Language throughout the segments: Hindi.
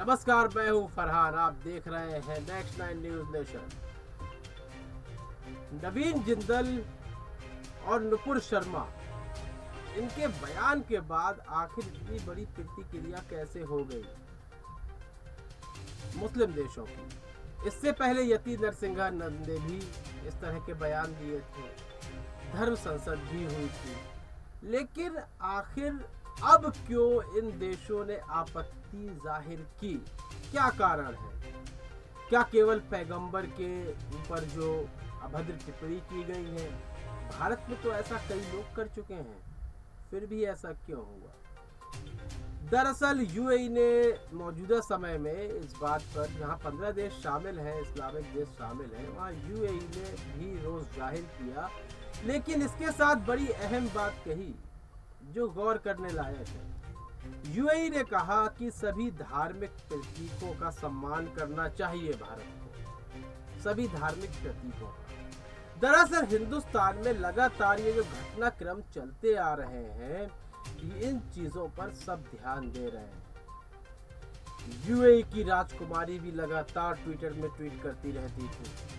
नमस्कार, मैं हूं फरहान। आप देख रहे हैं नेक्स्ट 9 न्यूज नेशन। नवीन जिंदल और नुपुर शर्मा, इनके बयान के बाद आखिर इतनी बड़ी प्रतिक्रिया कैसे हो गई मुस्लिम देशों की। इससे पहले यति नरसिंहानंद ने भी इस तरह के बयान दिए थे, धर्म संसद भी हुई थी, लेकिन आखिर अब क्यों इन देशों ने आपत्ति जाहिर की? क्या कारण है? क्या केवल पैगंबर के ऊपर जो अभद्र टिप्पणी की गई है? भारत में तो ऐसा कई लोग कर चुके हैं, फिर भी ऐसा क्यों हुआ? दरअसल यूएई ने मौजूदा समय में इस बात पर, जहां 15 देश शामिल हैं, इस्लामिक देश शामिल हैं, वहां यूएई ने भी रोष जाहिर किया, लेकिन इसके साथ बड़ी अहम बात कही जो गौर करने लायक है। यूएई ने कहा कि सभी धार्मिक प्रतीकों का सम्मान करना चाहिए भारत को, सभी धार्मिक प्रतीकों का। दरअसल हिंदुस्तान में लगातार ये जो घटनाक्रम चलते आ रहे हैं, इन चीजों पर सब ध्यान दे रहे हैं। यूएई की राजकुमारी भी लगातार ट्विटर में ट्वीट करती रहती थी।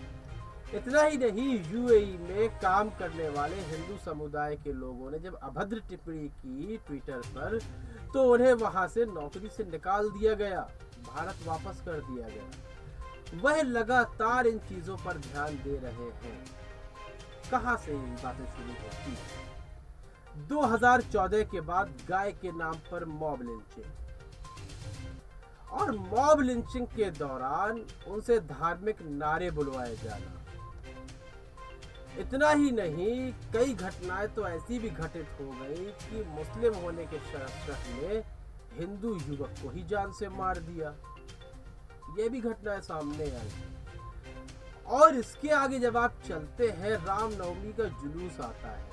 इतना ही नहीं, यूएई में काम करने वाले हिंदू समुदाय के लोगों ने जब अभद्र टिप्पणी की ट्विटर पर, तो उन्हें वहां से नौकरी से निकाल दिया गया, भारत वापस कर दिया गया। वह लगातार इन चीजों पर ध्यान दे रहे हैं। कहां से इन बातें शुरू होती है? 2014 के बाद गाय के नाम पर मॉब लिंचिंग, और मॉब लिंचिंग के दौरान उनसे धार्मिक नारे बुलवाए जाना। इतना ही नहीं, कई घटनाएं तो ऐसी भी घटित हो गई कि मुस्लिम होने के शक में हिंदू युवक को ही जान से मार दिया। ये भी घटनाएं सामने आई। और इसके आगे जब आप चलते हैं, रामनवमी का जुलूस आता है।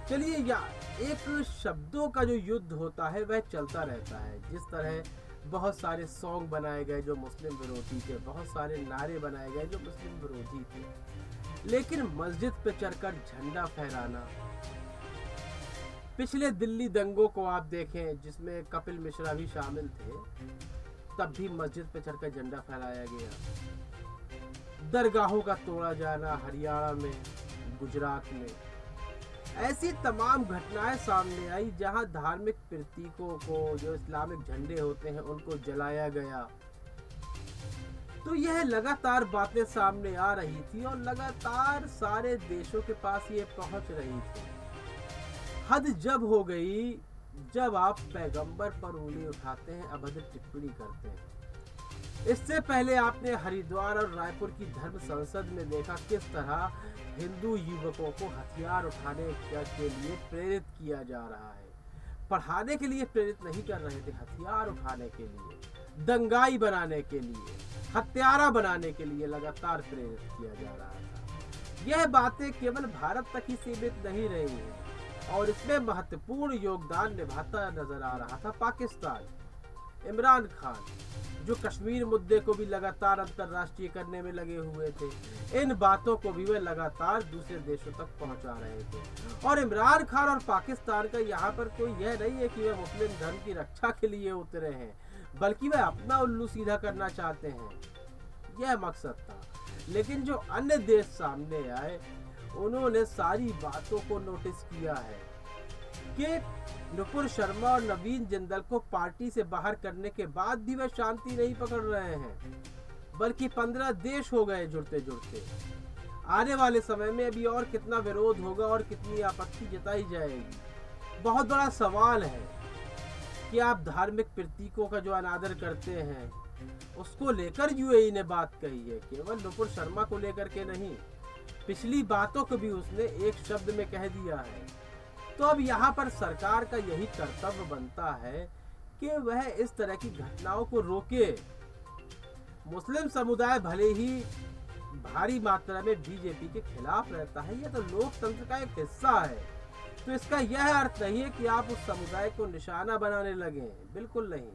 चलिए, या एक शब्दों का जो युद्ध होता है वह चलता रहता है। जिस तरह बहुत सारे सॉन्ग बनाए गए जो मुस्लिम विरोधी थे, बहुत सारे नारे बनाए गए जो मुस्लिम विरोधी थे, लेकिन मस्जिद पे चढ़कर झंडा फहराना। पिछले दिल्ली दंगों को आप देखें, जिसमें कपिल मिश्रा भी शामिल थे, तब भी मस्जिद पे चढ़कर झंडा फहराया गया। दरगाहों का तोड़ा जाना हरियाणा में, गुजरात में, ऐसी तमाम घटनाएं सामने आई जहां धार्मिक प्रतीकों को, जो इस्लामिक झंडे होते हैं, उनको जलाया गया। तो यह लगातार बातें सामने आ रही थी और लगातार सारे देशों के पास ये पहुंच रही थी। हद जब हो गई जब आप पैगंबर पर उंगली उठाते हैं, अभद्र टिप्पणी करते हैं। इससे पहले आपने हरिद्वार और रायपुर की धर्म संसद में देखा किस तरह हिंदू युवकों को हथियार उठाने के लिए प्रेरित किया जा रहा है। पढ़ाने के लिए प्रेरित नहीं कर रहे थे, हथियार उठाने के लिए, दंगाई बनाने के लिए, हत्यारा बनाने के लिए लगातार प्रेरित किया जा रहा था। यह बातें केवल भारत तक ही सीमित नहीं रही हैं, और इसमें महत्वपूर्ण योगदान निभाता नजर आ रहा था पाकिस्तान। इमरान खान, जो कश्मीर मुद्दे को भी लगातार अंतर्राष्ट्रीय करने में लगे हुए थे, इन बातों को भी वे लगातार दूसरे देशों तक पहुंचा रहे थे। और इमरान खान और पाकिस्तान का यहाँ पर कोई यह नहीं है कि वे मुस्लिम धर्म की रक्षा के लिए उतरे हैं, बल्कि वे अपना उल्लू सीधा करना चाहते हैं, यह मकसद था। लेकिन जो अन्य देश सामने आए, उन्होंने सारी बातों को नोटिस किया है कि नुपुर शर्मा और नवीन जिंदल को पार्टी से बाहर करने के बाद भी वे शांति नहीं पकड़ रहे हैं, बल्कि 15 देश हो गए जुड़ते जुड़ते। आने वाले समय में अभी और कितना विरोध होगा और कितनी आपत्ति जताई जाएगी। बहुत बड़ा सवाल है कि आप धार्मिक प्रतीकों का जो अनादर करते हैं, उसको लेकर यूएई ने बात कही है, केवल नुपुर शर्मा को लेकर के नहीं, पिछली बातों को भी उसने एक शब्द में कह दिया है। तो अब यहाँ पर सरकार का यही कर्तव्य बनता है कि वह इस तरह की घटनाओं को रोके। मुस्लिम समुदाय भले ही भारी मात्रा में बीजेपी के खिलाफ रहता है, यह तो लोकतंत्र का एक हिस्सा है, तो इसका यह अर्थ नहीं है कि आप उस समुदाय को निशाना बनाने लगे, बिल्कुल नहीं,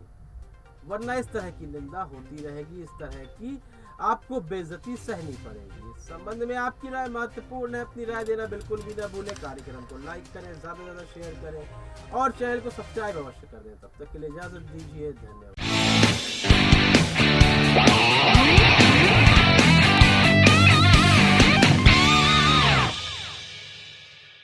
वरना इस तरह की निंदा होती रहेगी, इस तरह की आपको बेइज्जती सहनी पड़ेगी। इस संबंध में आपकी राय महत्वपूर्ण है, अपनी राय देना बिल्कुल भी ना भूलें। कार्यक्रम को लाइक करें, ज्यादा से ज्यादा शेयर करें और चैनल को सब्सक्राइब अवश्य कर दें। तब तक के लिए इजाजत दीजिए, धन्यवाद। है।